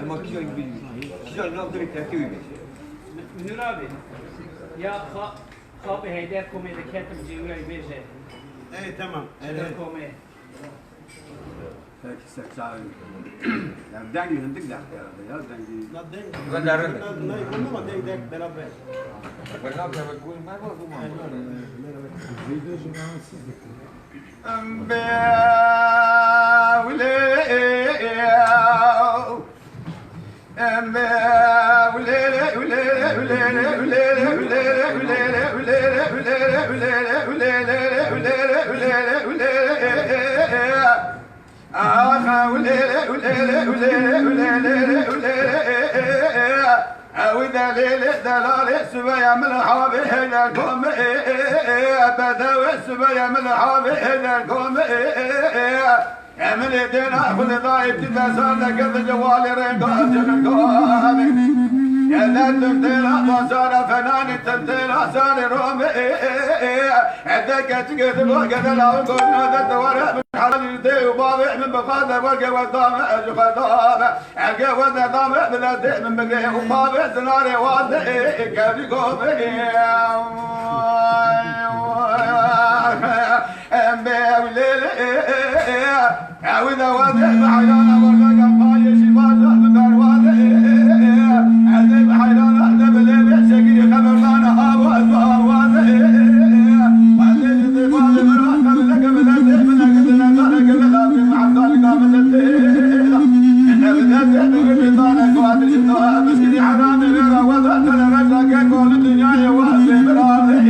Ama güzel nabdırık tertip edilmiş. Münir abi, ya Kabe Heyder komedi ketim civrayı beje. Evet tamam. Evet. Komedi. Peki sekçarın. Yani dengi hındık da ya dengi. La denk. Kadarın. Nay bunu mu denk beraber. Ben ne yapacağım? Bu ne var bu mu? وإذا ليل دلال سبيا من الحابي هنا القوم بدوي سبيا من الحابي هنا القوم يا من يدينا خذ ضايب تتسال لك الجوال ريقات القوم يا لا تمثيل وصار فنان تمثيل صار رومي عندك تقتل وقت لو قلنا ذا الدوار من حرج يدي وبابع من بقاده وقع والضامع القضامع القوة ضامع من الدئ من بقيه وبابع سناري واضح كيف يقوم وإذا واضح بحيانا ورقا ما يشي واضح بكار واضح عذب حيانا عذب الليل شقي خبرنا هابو أزوار واضح وعذب ذي واضح من رأسك من لك من الدئ من أقدنا ذلك لغابي مع الظالقة من الدئ إن بذلك من بطانك وعدل شدوها مسكني حرامي غير وضع ترى رجلك يقول الدنيا يوحي براضح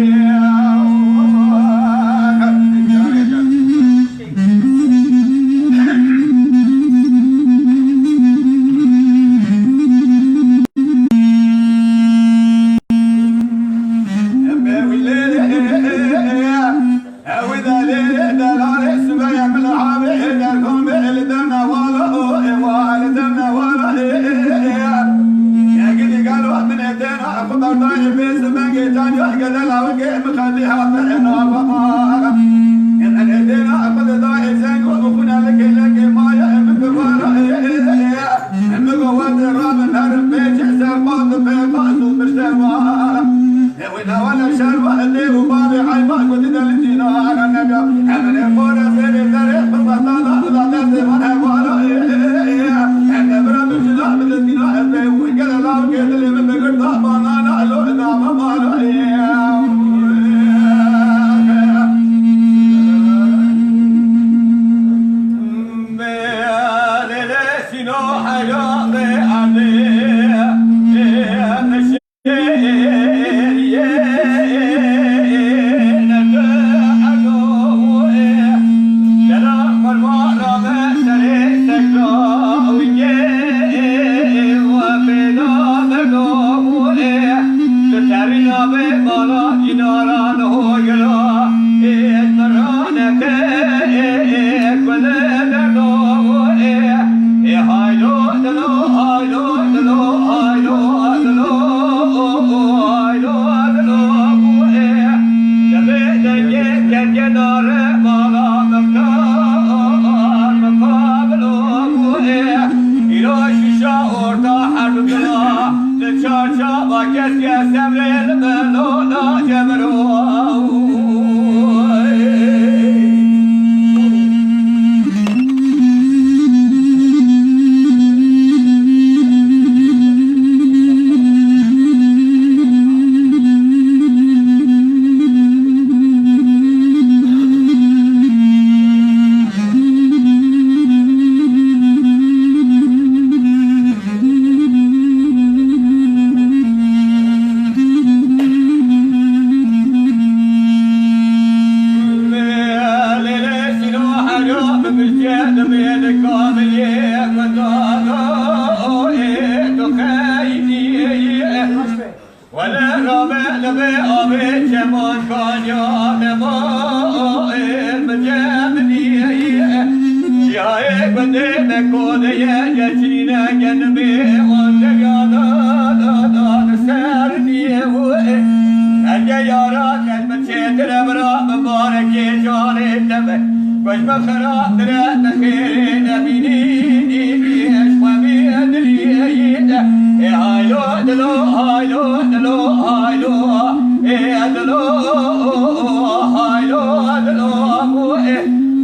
Sarni وجب خراطر تخير نبيني اشوامي دليل هايلو دلو هايلو دلو هايلو دلو هايلو دلو ابو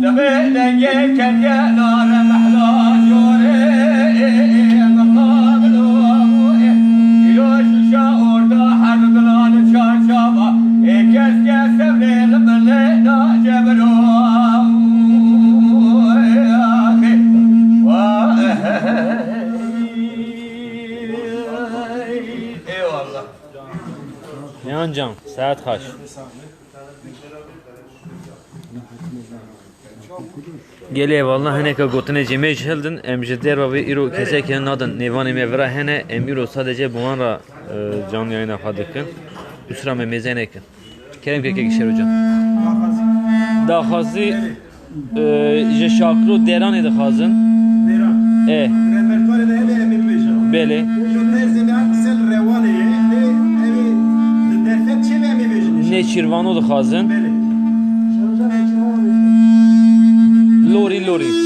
دبي كان يا نار محلا جوري مقابلو ابو يلوش شاور دا حرب دلال شاشابا كاس كاس بليل بلينا جبلو Can, saat kaç? Geliyor vallahi hene ka gotine cemej heldin emjeder ve iro keseken nadın nevani mevra hene emiro sadece bu anra canlı yayına kadıkın üsra memezenekin kerem keke kişer hocam dahazi je şakru deran edi hazın Deran. Repertuare da ebe emin beja. beli Yo terzi de aksel revane de evi derfet çeve emin beja. ne çirvano da hazın Beli. lori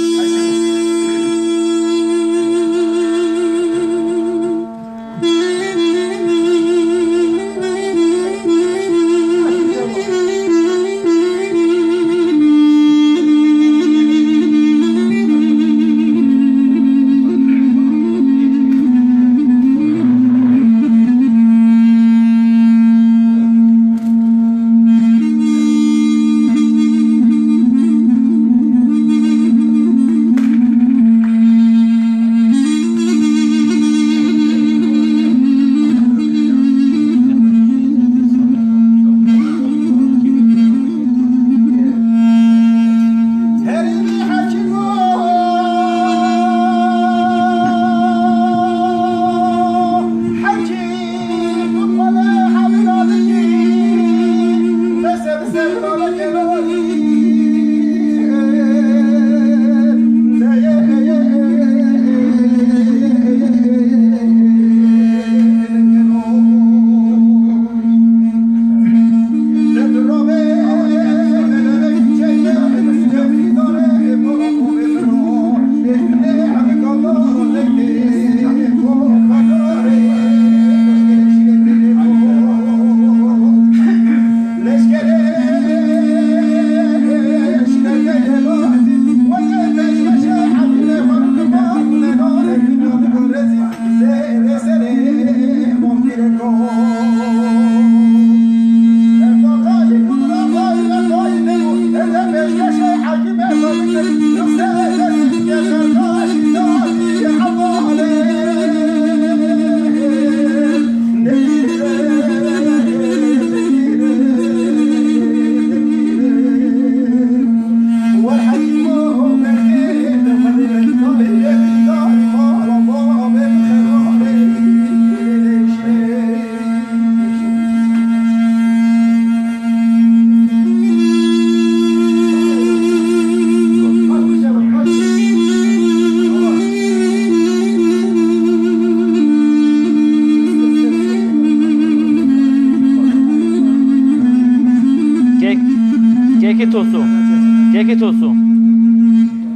Keke tosu.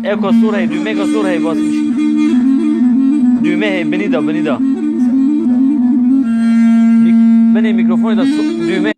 Eko sur hey, düğme ka sur hey basmış. Düğme hey, beni da. Beni mikrofonu da düğme.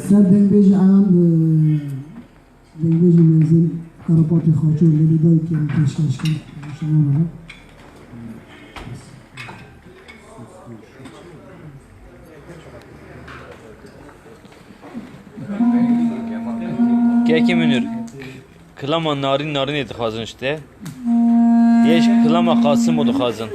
سردن بیج عام دنبیج منزل کرپاتی خاطر لیلی دای که پیشکش کن شما مرا که منور کلام نارین نارین اتخاذن işte دیش کلام قاسم اتخاذن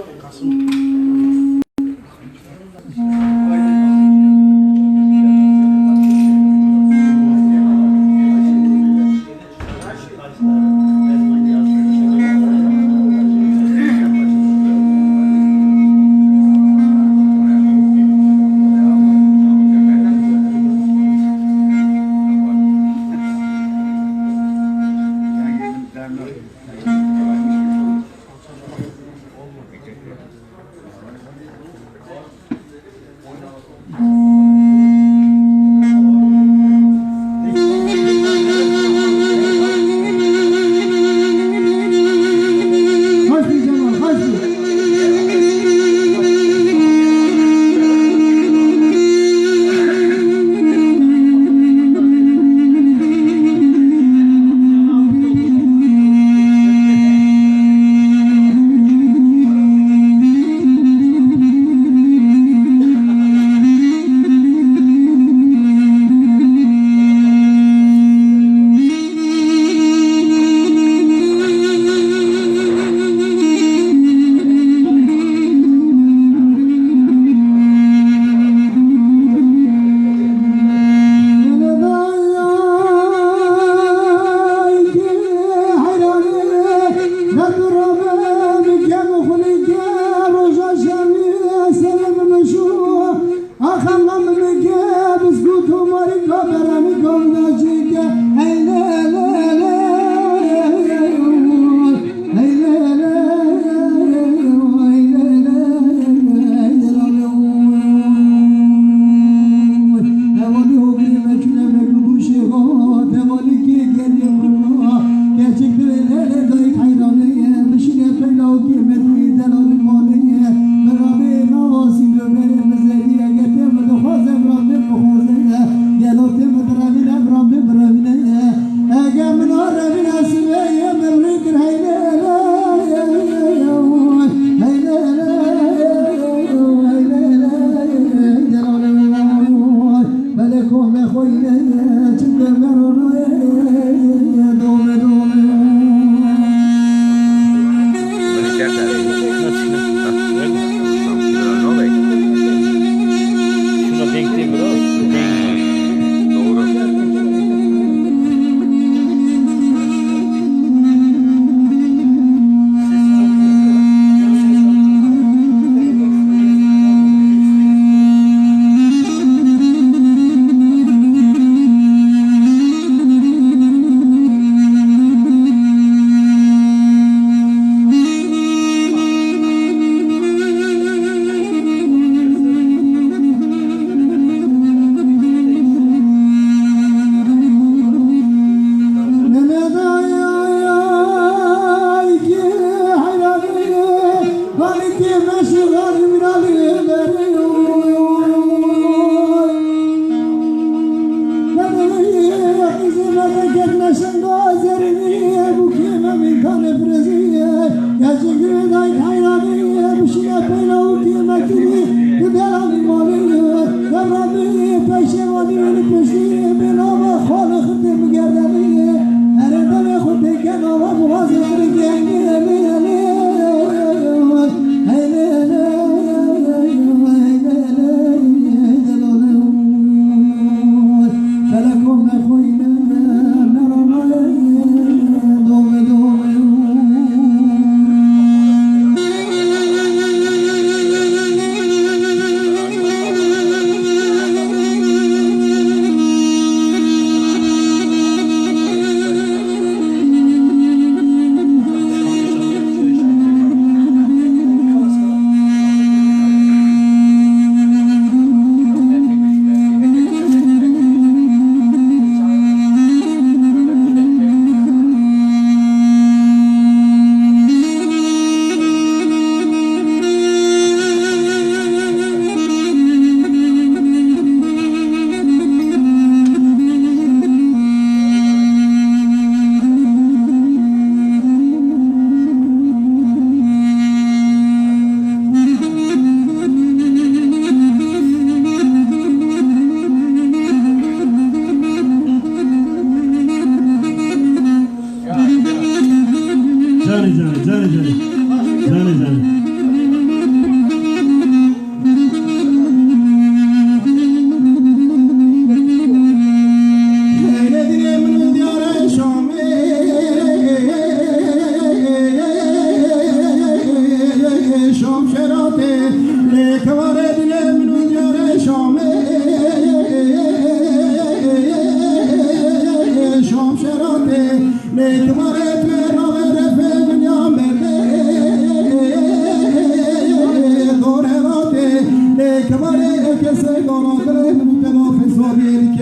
ليك مريك سيدنا دريم بنا في صديرك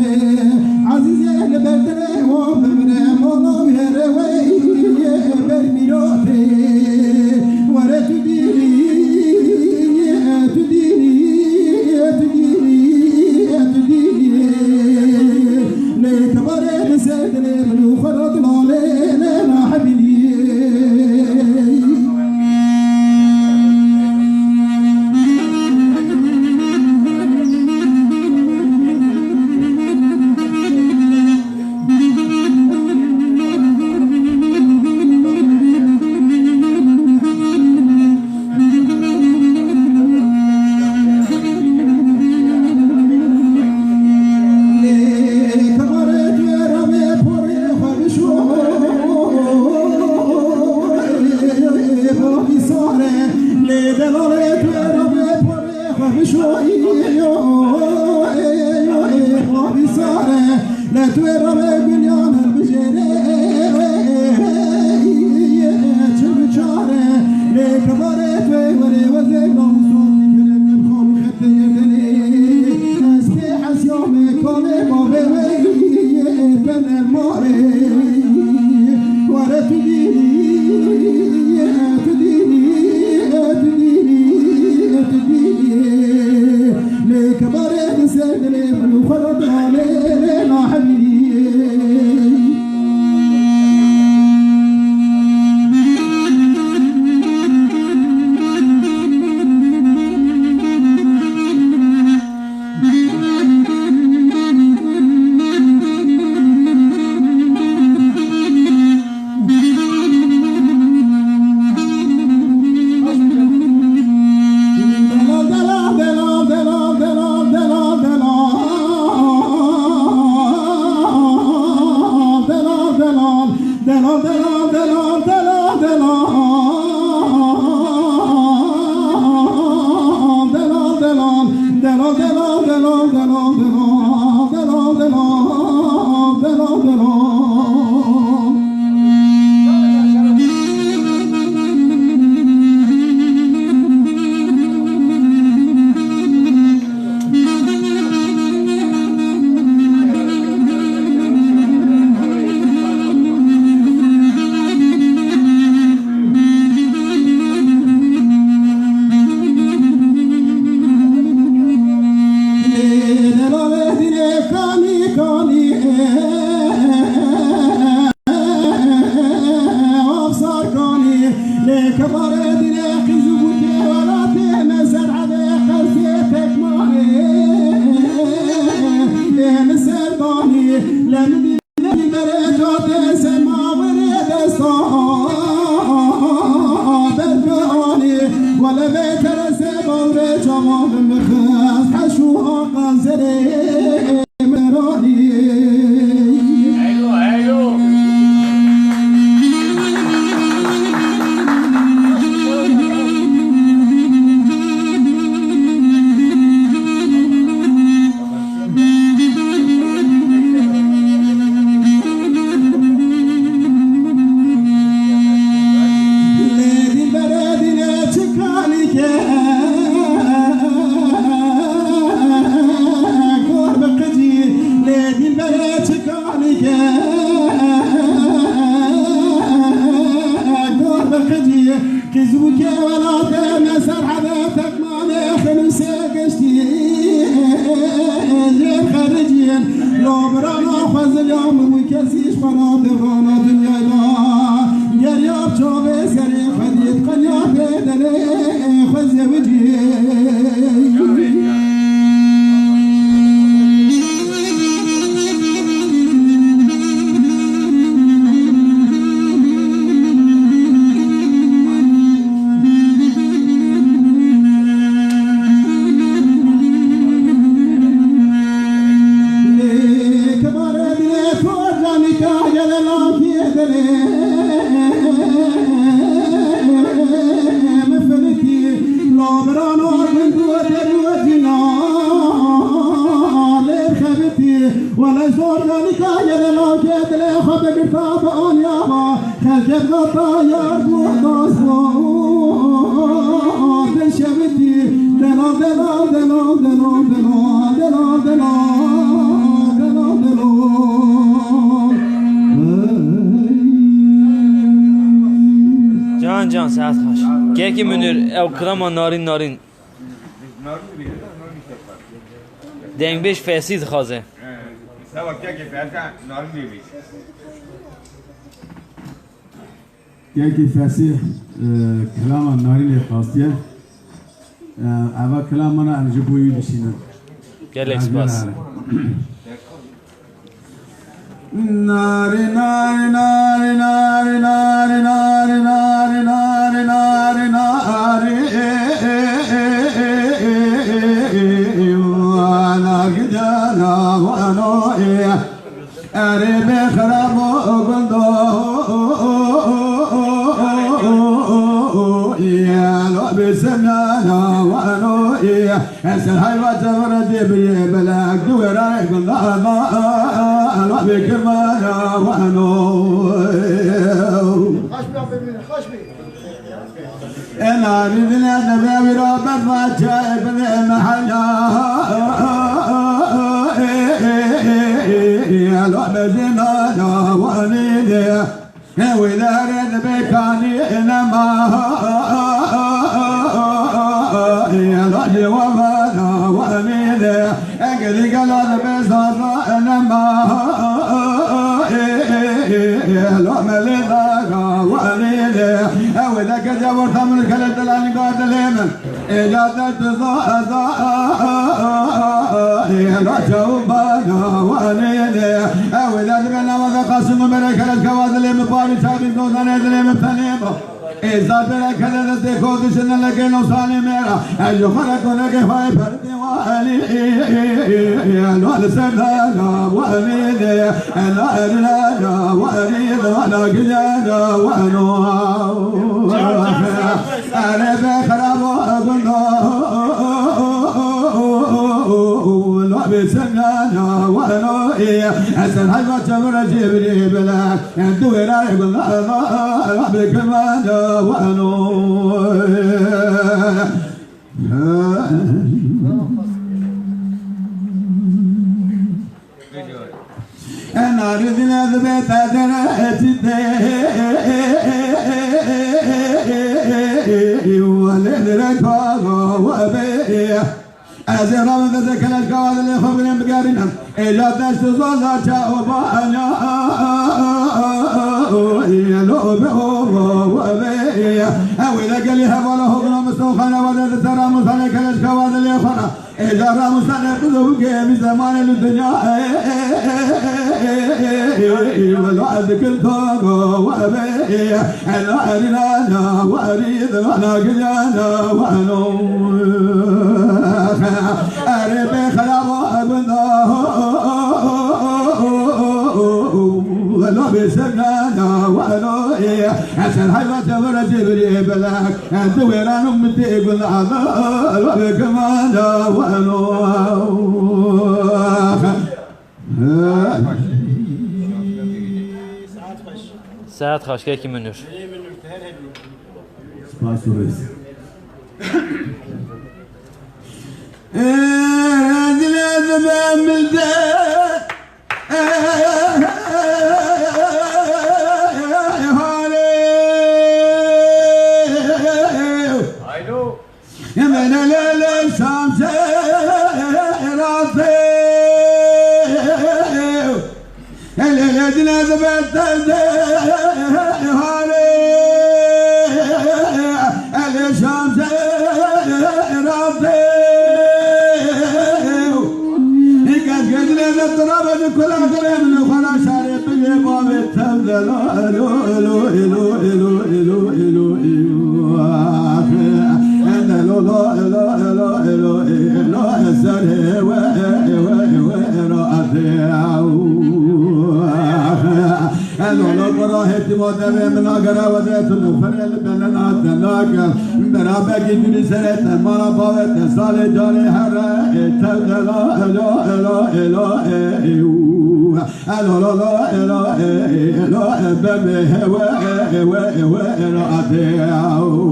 عزيزي لبدري وبمري مولا ويروي برميروتي ورا تديري ليك مريك سيدنا من وخرج لنا حبيبي لا تويرا بنيان البجري تشبشاري ليك ضريت وري وزيك مصوتي كلم يبخون خطي يدني اسكي حس يومي كوني مبيوي بن الماري ورا تديني ليك ضريت سيدني من وخرج علينا حبيبي ولا زور ذلك يا ما جد له خبر كتاب ان يا ما خلك غطا يا ابو ضاصو بالشبتي Can saat kaç? Gel ki Münir ev krama narin. Narin bir narin Deng 5 fesih khaze. Sabah ki ferka narin bir. یکی فسیح کلام نارین خاصیه اول کلام من انجبویی بشینن Gel ekspas. ناری ناری ناری ناری ناری ناری ناری ناری ناری ناری وانا گجانا وانوی اری بخراب گندو بسمنا وانوي اسال هاي وتورد بلاك دوراي الله بكرمانا وانوي انا ردنا نبي ربك ما جايب المحلا يا لو بزنا وانيدي وإذا رد بكاني إنما يا رجل وفانا وأميني أقل قلال بصرنا إنما يا لوم لذاك وأميني وإذا كجبرت من كلت الآن قاتل من إذا تتصاء يا رجل وفانا وأميني وإذا تبنى وذقاسم بركة الكوادل مباري تابي دوزان ادلي مبتنيبو إذا بركة لديكو دشن لكي نوصاني ميرا أجو خلقو لكي فاي فردي وآلي الوال سبلانا وأميني الأرلانا وأريد ولا قجانا وأنو أنا بخرابو أقولو بسنانا وانو حسن حلوة تمر جبري بلا دويرا يقول الله بكمانا وانو انا ردنا ذبت درات الدين ولدرك وابيه أزرام ذكر الكواد اللي خبرين بقارنا إلا تشتزوزا تشاوبانا يلو بهو وبيا أولا قال يهب ولا هبنا مستوخنا ولا ترى مصالح الكواد اللي خنا إذا رام مصالح تذوق بزمان الدنيا والوعد كل فوق وبيا أنا أرينا وأريد وأنا قلنا وأنا أربي خلابو أبناه ولو بسمنا ولو حسن حيوة تمر جبري بلاك أنت ويران أمتي يقول عذاب وبكمان ولو Saat kaç gel ki Münir? Spasores. كل أخرين من خلا شارب بيبام التمدل إلو إلو إلو إلو إلو إلو إلو إن إلو إلو إلو إلو إلو السر إلو براهت مدبر من أجر وديت الفرل بلنا تلاك برابك يدري سرت مرا بابت سال جاري هرا تمدل إلو إلو إلو إلو إلو إلو إلو ببي هوا هوا هوا إلو أديو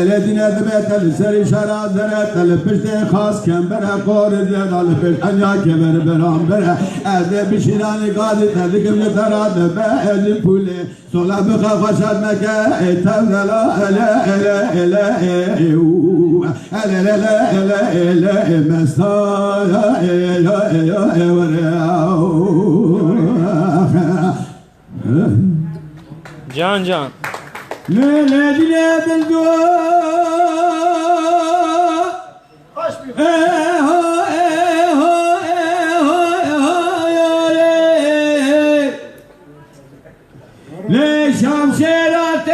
الذين ذبت السر شرع ذرت البشت خاص كم برا قور زاد على البشت أنيا كبر برام برا أذ بشيران قاد تذكر لثرى بعد بولي صلا بخا خشاد مكا تبلا لا لا لا لا لا لا لا مستا جان جان لا لا لا ليش شمشيرات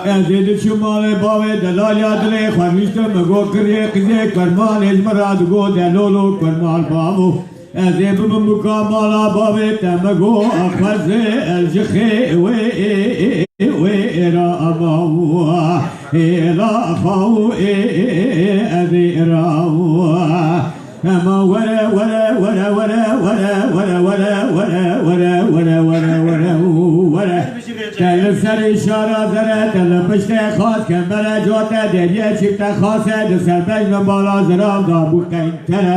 أزيد شمال باوي دلال يادري خميشت مغو كريه كزي كرمال اجمراد غو دلولو كرمال بامو أزيد بمكامالا باوي تمغو أخذ الجخي وإرا أمامو إلا أخاو أذي إراو أما ولا ولا ولا ولا ولا ولا ولا ولا ولا ولا ولا ولا ولا تلف سر إشارة ذرة تلف بشت خاص كمبرة جوتا دريا شفت خاصة دسر بجم بالا زرام دابو كين ترى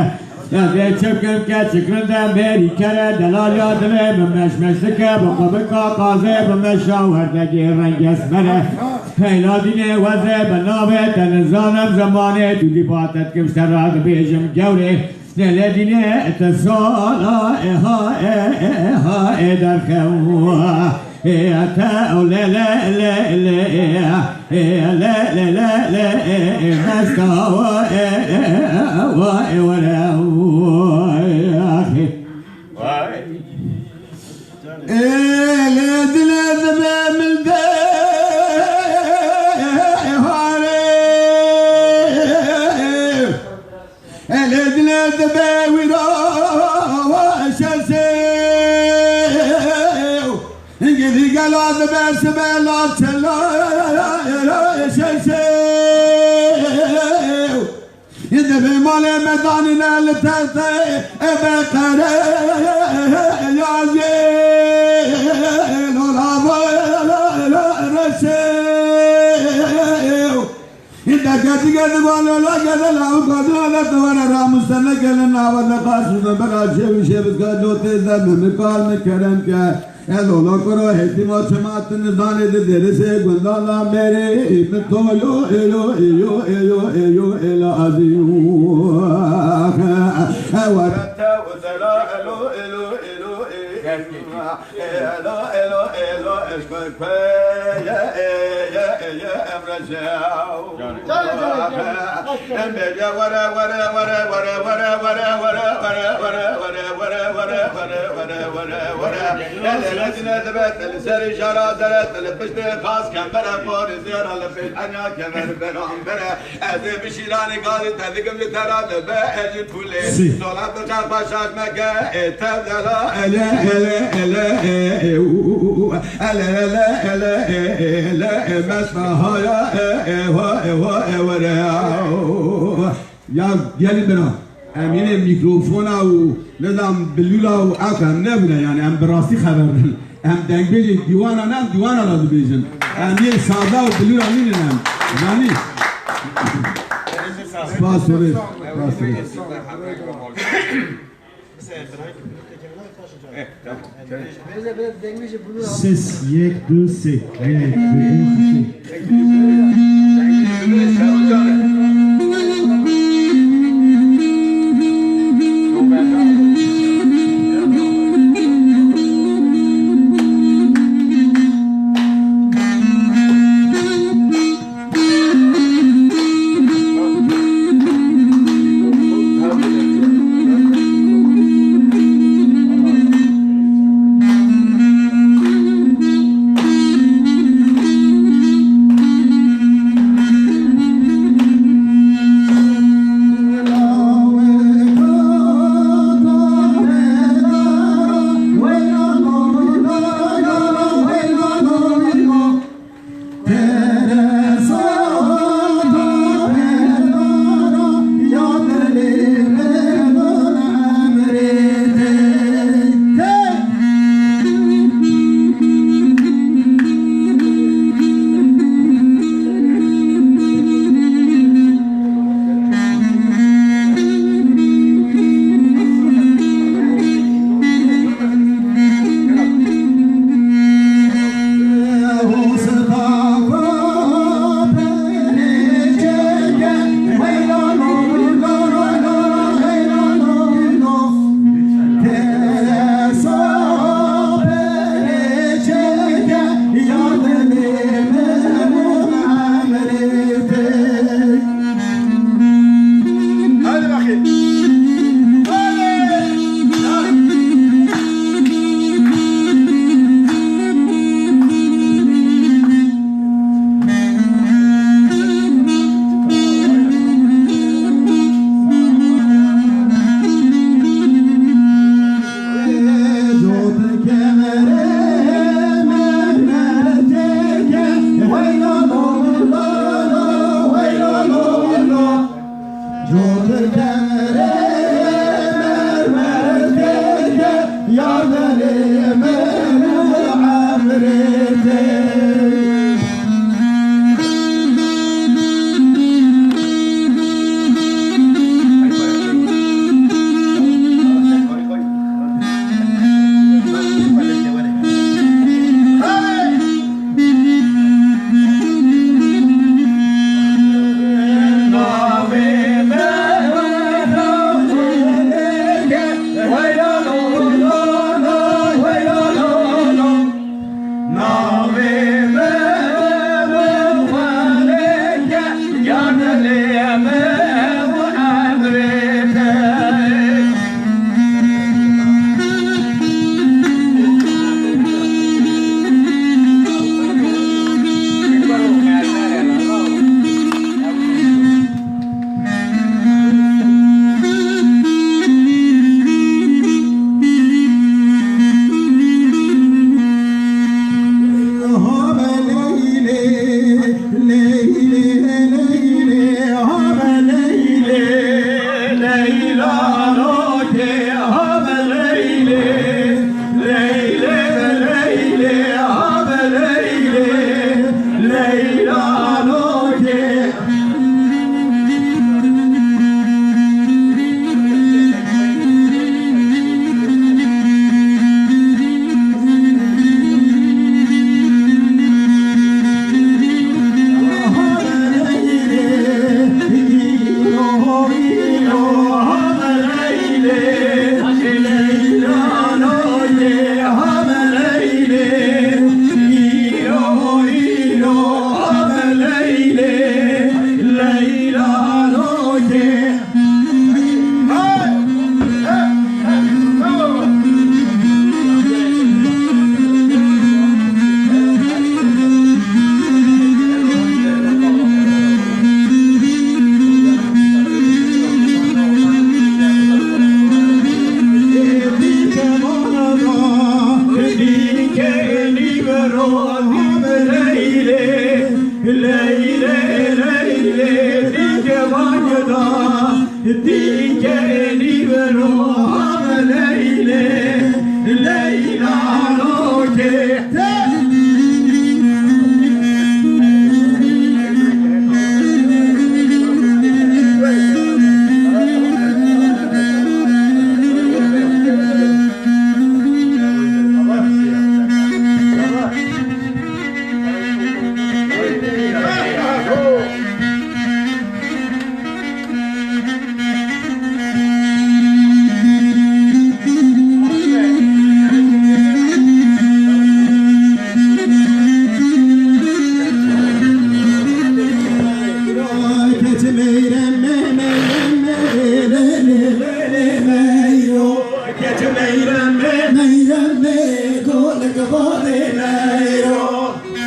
أزيد شبكم كتشكرن دا ميري كرة دلال يادري بمش مشتكة بقبكا قازي بمشا وردقي رنگ اسمره هيلا ديني وزي بنابي تنزانم زماني تودي باتت كمشتراك بيجم جوري نلديني اتصالا إها درخوا تا لا لا لا لا لا لا لا لا مستوى ولا أخي لد لد من لد لد بويرا شسيو انجلي قالوا بس بلا تلا شسيو إذا في مال مداننا لتلتي بقرة يا زين ولا رسيو إذا كنت قالوا لا قالوا قالوا لا توانا رامستنا قالنا ولا قاسونا بقى شيء قالوا تزم مقال مكرم كا لولا كرو هتما سمات نزان دل سے گندالا میرے تو یو الو الو الو الو الى ازيو ورت وزلا الو الو الو الو الو الو اسكت يا يا يا امرجاو يا ورا ورا ورا ورا ورا ورا ورا ورا ورا ورا ورا ورا ورا ورا الذين ثبت السر شرع ذرت البشت خاص كم برا فور زير على في الحنيا كمر برام برا أذي بشيلان قال تذكر لترى بأجي كله صلاة بقى بشاك مكة تبدأ لا لا لا لا لا لا لا مسمعها يا يعني بنا امين الميكروفون او نظام بلولا او اكم نبدا يعني ام براسي خبر ام دنگ بيجي ديوانا نام ديوانا لازم بيجن امين ساده وبلولا مين نام يعني سپاس Ses yek du se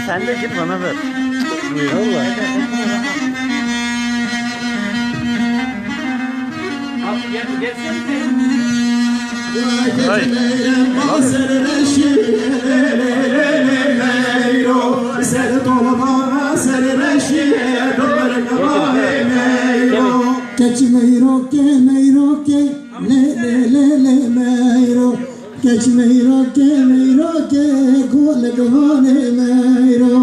Sen de git bana ver. Abi gelsene. Catch me rock, le meiro. Catch me rock, gol gone meiro.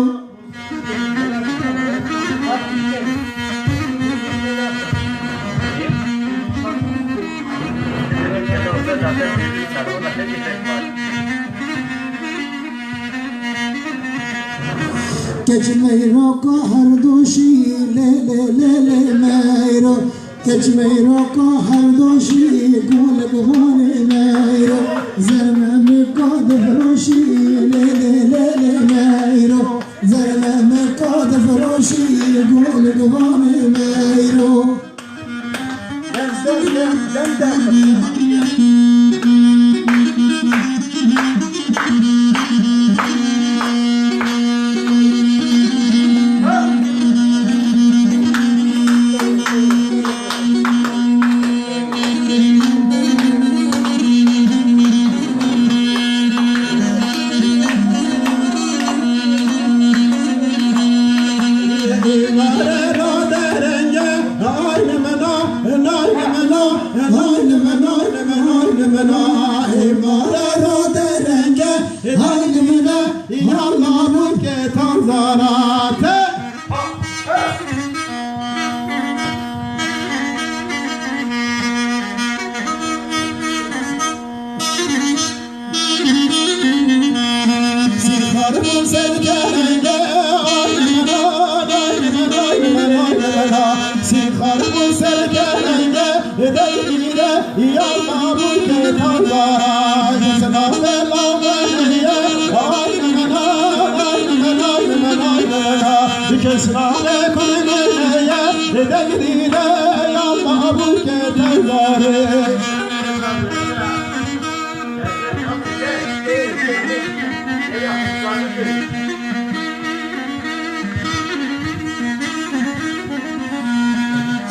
Catch me rock, har doshi le meiro. Catch me rock, har doshi gol gone meiro. Zarma me qad froshi le meiro. Zarma me qad froshi gol gone meiro.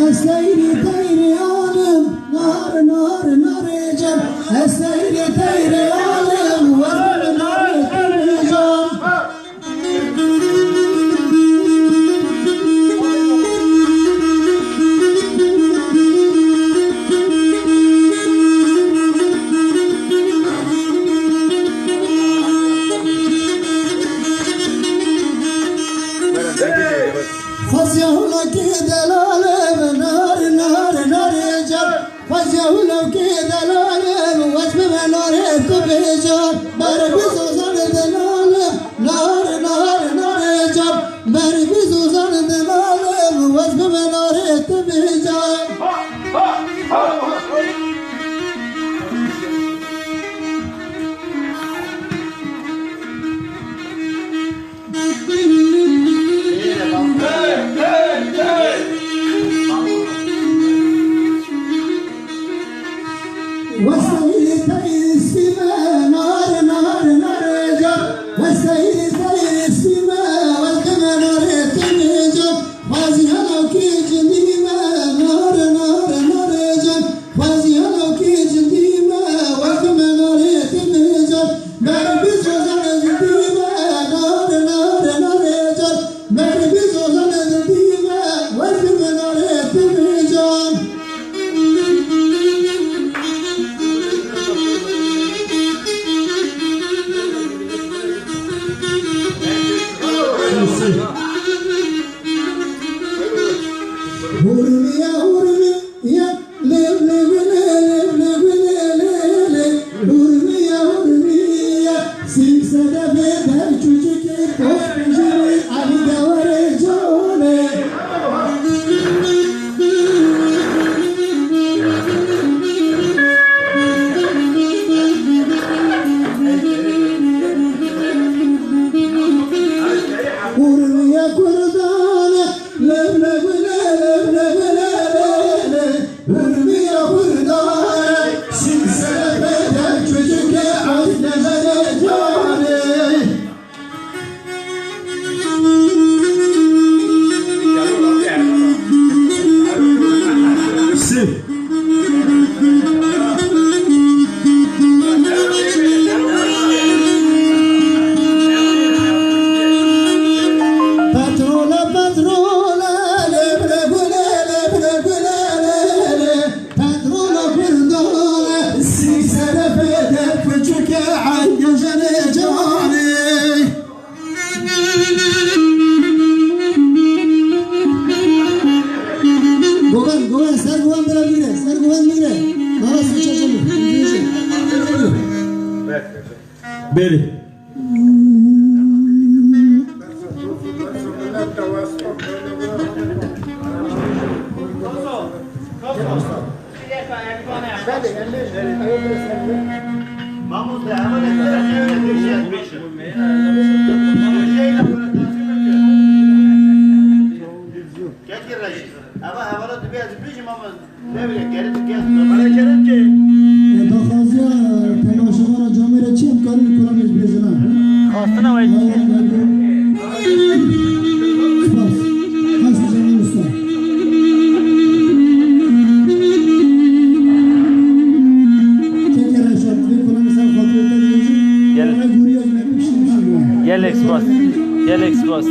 السير طير عالم نار نار نار جم السير طير عالم ورد نار جم فزيهولك دلالة نار نار نار جر فزيهولك دلالة واسم نار كبجر بربز وزن دلالة نار نار نار جر بربز وزن دلالة واسم نار كبجر وسيلة السماء نار نار بله Gel Express. Gel Express.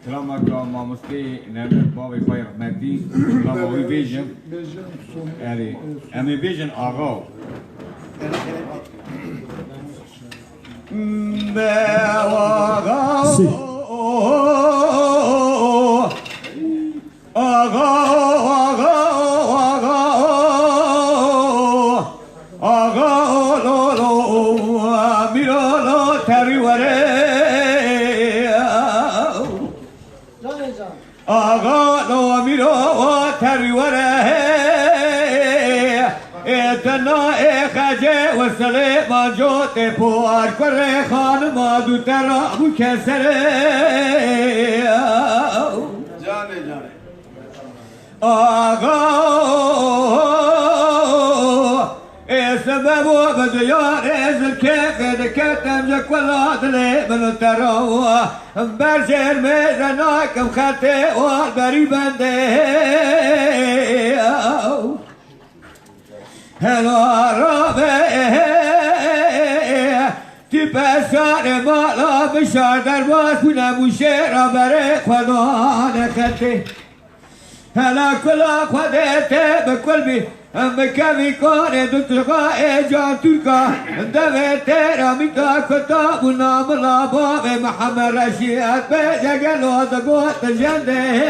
كلامك ما مستي نعمل بابي خير مادي كلام وي فيجن يعني أمي فيجن أغاو وسلام جوت پوار کره خانم دو ترابو کسره جانه جانه آقا سبب و بدیار ازل که بدکتم جکولا دلی من ترو برشر میزناکم خطه وار بری بنده هلا رابه تی پسار مالا بشار در باز کنموشه را بره خدا نخطه هلا کلا خودته بکل بی بکمی کاره دو تلقاء جان ترکا دوه تیرا میتا کتاب و نام لابا به محمد رشید به جگلو دگوت جنده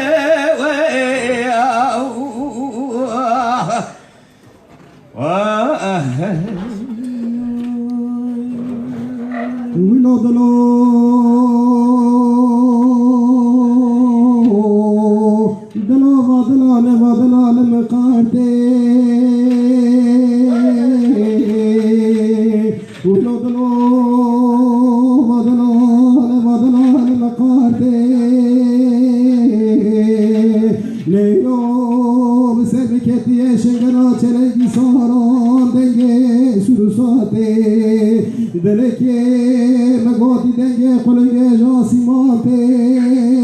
ولاد دلال مقارته ولاد دلال مقارته لیو بسبکتی شنگنا چلگی ساران دنگه سروساته دلکه مگاتی دنگه قلنگه جاسیماته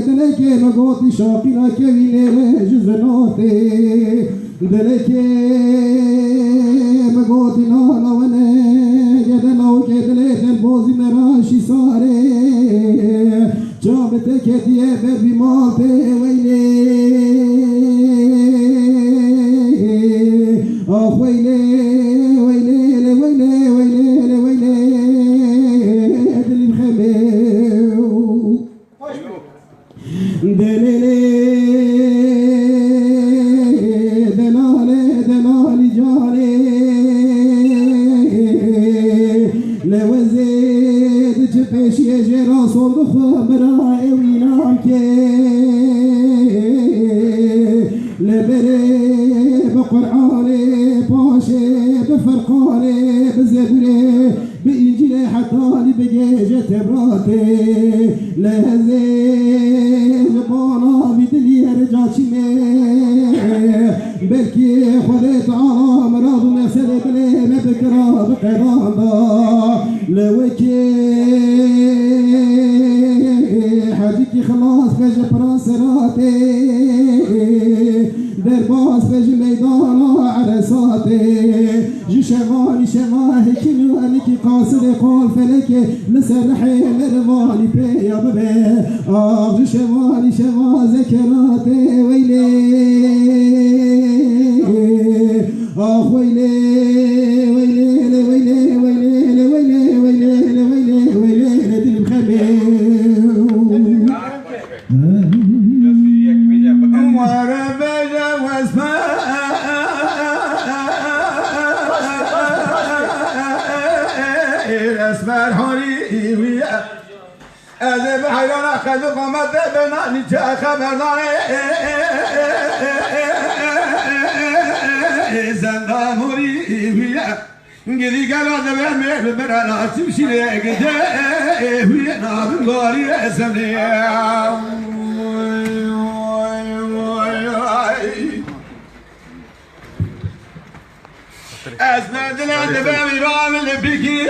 دلکه مگاتی شاقینا کوینه جزناته دلکه مگاتی نالاونه گدلاو که دلیتن بازی مراشی ساره جامته کتیه ببی مالته ویله آخ ویله ویله ویله ویله ویله دلی بخمه دلیله دلاله دلالی جاره لوزید چه پیشیه جرا صرد خبره وینام که لبره بقرآن باشه بفرقان بزبره بإنجيل حتى بجيجة براته لهزه بالا بدلي رجعتي بلكي خذيت على مرض نفسي بلي ما بكره بقراضة لوكي حديكي خلاص بجي براسراتي درباس بجي ميدان عرساتي جي شغالي شغالي كنواني كي قاصر قول فلكي لسرحي لرضاني بي يا ببي جي شغالي شغال ذكراتي ويلي ويلي ويلي ويلي ويلي ويلي ويلي ويلي ويلي دل بخميو اسمر حالی ویا از بحیران اخذ قامت بنانی چه خبردانه زندان موری ویا گلی گلا دبر مهر برا ناسیم شیره گده ویا نابن گاری رسمنی اسمر دلان دبر میرام لبیکی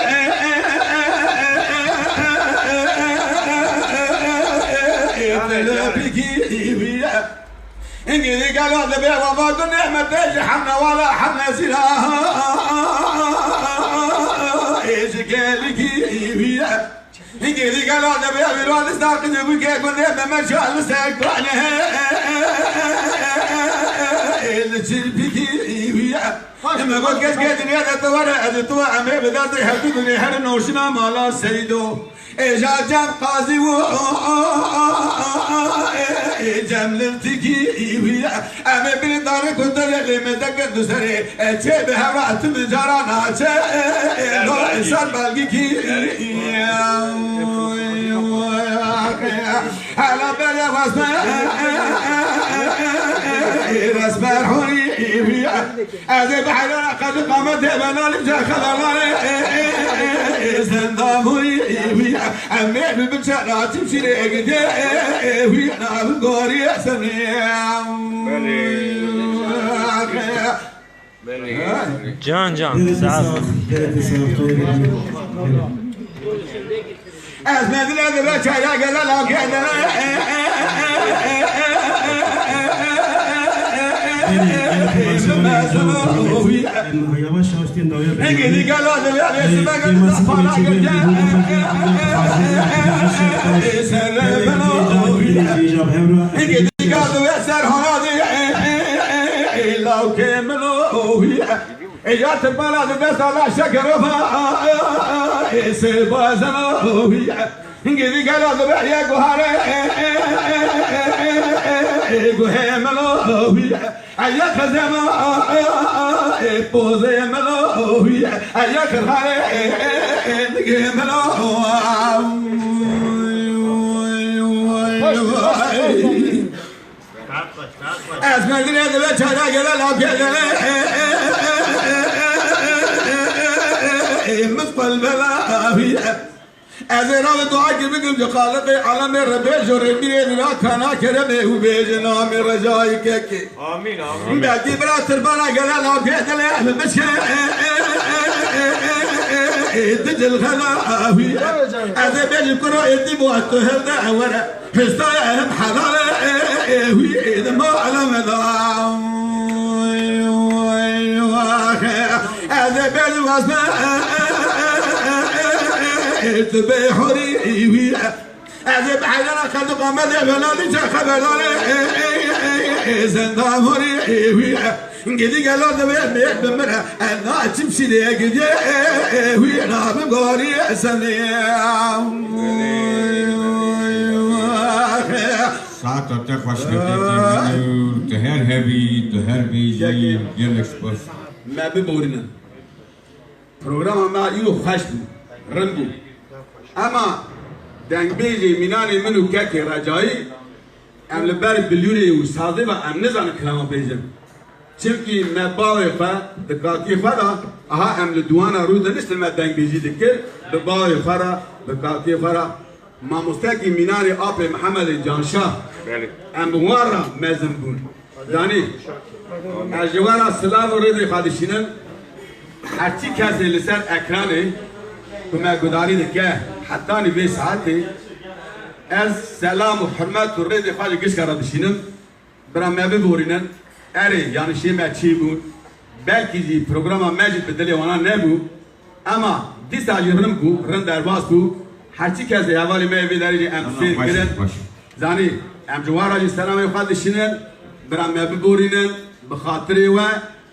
انجلي قالوا ذا بيضا ما الدنيا ما تجي حمنا ولا حمنا سلاح ايش قال لك انجلي انجدي قال هذا بيا الوالد استاقد بك قلت له ما شاء الله ساكرانه اللي تشبكي ويا ما قلت كاش قادر يا طوارئ هذا طوع عمي بدات يحببني هر نوشنا مالا سيدو اجا جام قاضي و جام للتقي ويا عمي بن دار كنت اللي متقد سري تشبه هرات مجرانا لو انسان بالقي هلا بلا واسمع رسمر حوري هذا بحر قد قامت بنا لجا خلالي زندامي عمي بالبشرة تمشي لقدي ويانا بالقوري سمي جان ساعات اسمع ذي بچا يا قال لا كان yavaş yavaş diye davaya انجدي قال هذا يا انجدي قال يا سر هذه لو كملوا اجت البلد بس على شكر سيبا زموي انجدي قال هذا يا قهر قهملوي ايا خزما بوزي ملوي ايا خرهاري قهملو اسمع لي هذا بچا قال لا مثقل بلا أزرع دعاء بقلب خالقي على من ربي جربي لا كان كرمه وبيجنا من رجائك آمين آمين بعدي برات البلا قال لا بيت له مشي تجل خلاوي أذا بيجي كرة يدي بوقته هذا ورا فستاهم حلال إذا ما على مدام أذا بيجي واسمع تبيحوري ويا أذب حجرة خلق مذهب لا لجا خبراني زنداموري ويا قدي قالوا ذبيح بمرة أنا تمشي لي قدي ويا نام قولي سليم ساعات تخوش تهر هبي تهر بيجي يلكس بس ما ببورنا برنامج ما يلو خشب رنبو اما دنگ بیجی مینانی منو که رجایی ام لبر بلیونی و سازه و ام نزان کلام بیجم چونکی مباوی خوا دکاتی خوا دا اها ام لدوانا رو دنشت ما دنگ بیجی دکر بباوی خوا دا دکاتی خوا دا ما مستقی مینانی آپ محمد جانشاه ام بوارا مزن بون دانی از جوارا سلام و رضی خادشینن هرچی کسی لسر اکرانه كما قدارين كه حتى نبي ساعتي السلام وحرمات وريد خالي قشكر دشينم برا ما ببورينن اري يعني شيء ما تشيبون بلكي دي برنامج ماجد بدلي وانا نبو اما دي ساجرنمكو رند ارباسكو هرچی کسی حوالی ما بداري ام سير كرن زاني ام جوارا جي سلام يخال دشينن برا ما ببورينن بخاطري و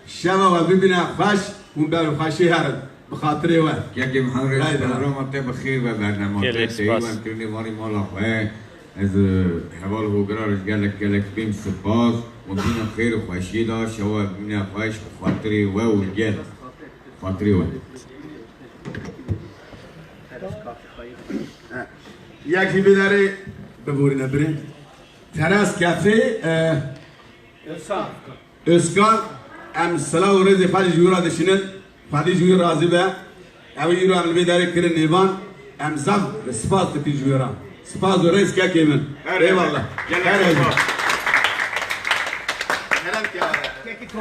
شما و ببنا خاش ونبالو خاشي هرد بخاطري وين يا كي محمد برنامج تبع خير وبرنامج تبع كرني ماري مالا خواه از حوال هو قرارش قالك بيم سباز وبينا خير وخاشي دا شوا بينا خاش بخاطري و والجن خاطري وين ياكي بداري ببورينا برين تراس كافي اسكان ام سلاو رزي فاجي جورا دشنن فادي جوير راضي به أبي يروح من البداية كرن نيفان أمزاج سباز تبي جويران سباز ورئيس كا كيمن أي والله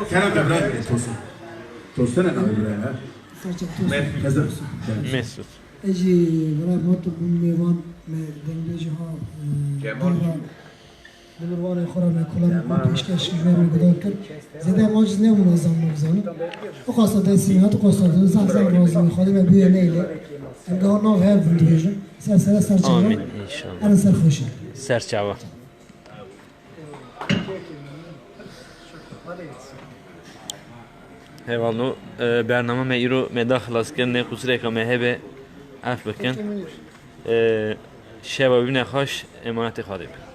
كلام كبران توصلنا نبرة مسعود اجي برا مطلب من نيفان من دنجي ها بلوان خورا من کلان ما پیشکش جوار می‌داد کرد زده ماجز نمونه زمان بزنه و خاصه دستی ها تو خاصه دو زن رازی می‌خواد و بیه نیله ام ده ناو هر فیلتریشن سر چاوا آمین انشالله انا سر خوشی سرچاوه هیوالو برنامه ما ایرو مدا خلاص کردن خسره که مهبه اف بکن شبابی نخواش امانت خالی بکن